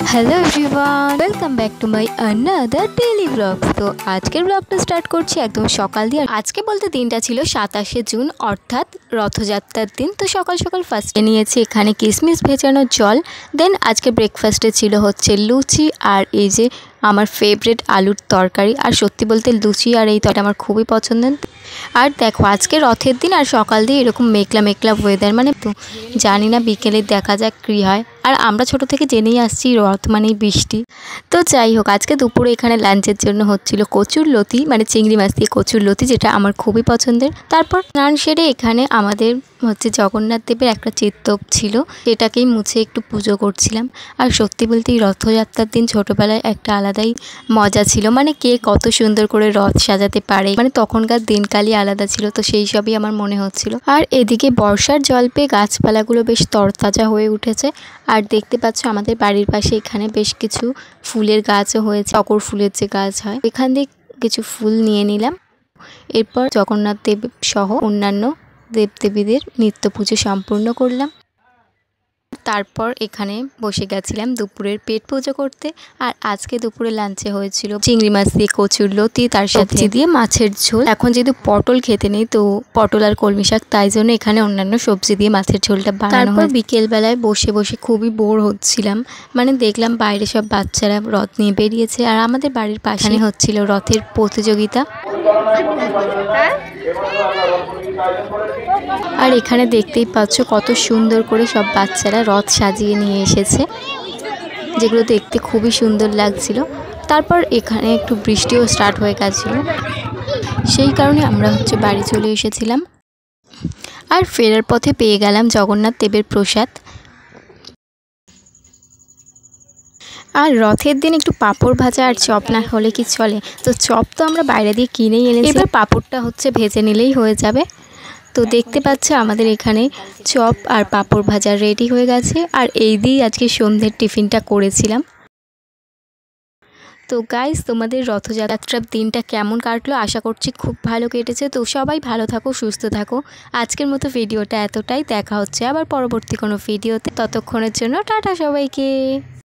Hello everyone, welcome back to my another daily blogs. তো আজকের ব্লগটা স্টার্ট করছি একদম সকাল দিয়ে। আজকে বলতে দিনটা ছিল 27শে জুন, অর্থাৎ রথযাত্রার দিন। তো সকাল সকাল ফার্স্টে নিয়েছি এখানে কিশমিশ ভেজানো জল। দেন আজকে ব্রেকফাস্টে ছিল হচ্ছে লুচি আর এই যে আমার ফেভারিট আলুর তরকারি। আর সত্যি বলতে লুচি আর এই তরকারি আমার খুবই পছন্দের। আর দেখো আজকে রথের দিন আর সকাল দিয়ে এরকম মেঘলা মেঘলা ওয়েদার, মানে তো জানি না বিকেলে দেখা যাক কী হয়। আর আমরা ছোট থেকে জেনেই আসছি রথ মানেই বৃষ্টি। তো যাই হোক, আজকে দুপুরে এখানে লাঞ্চের জন্য হচ্ছিল কচুর লতি, মানে চিংড়ি মাছ দিয়ে কচুর লতি, যেটা আমার খুবই পছন্দের। তারপর স্নান সেরে এখানে আমাদের হচ্ছে জগন্নাথ দেবের একটা চিত্তক ছিল, সেটাকেই মুছে একটু পুজো করছিলাম। আর সত্যি বলতে এই রথযাত্রার দিন ছোটোবেলায় একটা আলাদাই মজা ছিল, মানে কে কত সুন্দর করে রথ সাজাতে পারে, মানে তখনকার দিনকালই আলাদা ছিল। তো সেই সবই আমার মনে হচ্ছিল। আর এদিকে বর্ষার জল পেয়ে গাছপালাগুলো বেশ তরতাজা হয়ে উঠেছে। আর দেখতে পাচ্ছ আমাদের বাড়ির পাশে এখানে বেশ কিছু ফুলের গাছও হয়েছে, টগর ফুলের যে গাছ হয়, এখান থেকে কিছু ফুল নিয়ে নিলাম। এরপর জগন্নাথ দেব সহ অন্যান্য দেবদেবীদের নিত্য পুজো সম্পূর্ণ করলাম। তারপর এখানে বসে গেছিলাম দুপুরের পেট পুজো করতে। আর আজকে দুপুরে লাঞ্চে হয়েছিল চিংড়ি মাছ দিয়ে কচুর লতি, তার সাথে দিয়ে মাছের ঝোল। এখন যেহেতু পটল খেতে নেই, তো পটল আর কলমি শাক, তাই জন্য এখানে অন্যান্য সবজি দিয়ে মাছের ঝোলটা বানানো হয়। বিকেলবেলায় বসে বসে খুবই বোর হচ্ছিলাম, মানে দেখলাম বাইরে সব বাচ্চারা রথ নিয়ে বেরিয়েছে। আর আমাদের বাড়ির পাশে হচ্ছিল রথের প্রতিযোগিতা। আর এখানে দেখতেই পাচ্ছ কত সুন্দর করে সব বাচ্চারা রথ সাজিয়ে নিয়ে এসেছে, যেগুলো দেখতে খুবই সুন্দর লাগছিল। তারপর এখানে একটু বৃষ্টিও স্টার্ট হয়ে গেছিলো, সেই কারণে আমরা হচ্ছে বাড়ি চলে এসেছিলাম। আর ফেরার পথে পেয়ে গেলাম জগন্নাথ দেবের প্রসাদ। আর রথের দিন একটু পাঁপড় ভাজা আর চপ না হলে কি চলে। তো চপ তো আমরা বাইরে দিয়ে কিনেই এনেছি, এবার পাঁপড়টা হচ্ছে ভেজে নিলেই হয়ে যাবে। তো দেখতে পাচ্ছ আমাদের এখানে চপ আর পাঁপড় ভাজা রেডি হয়ে গেছে। আর এই দিয়েই আজকে সন্ধ্যের টিফিনটা করেছিলাম। তো গাইস, তোমাদের রথযাত্রার দিনটা কেমন কাটলো? আশা করছি খুব ভালো কেটেছে। তো সবাই ভালো থাকো, সুস্থ থাকো। আজকের মতো ভিডিওটা এতটাই। দেখা হচ্ছে আবার পরবর্তী কোনো ভিডিওতে। ততক্ষণের জন্য টাটা সবাইকে।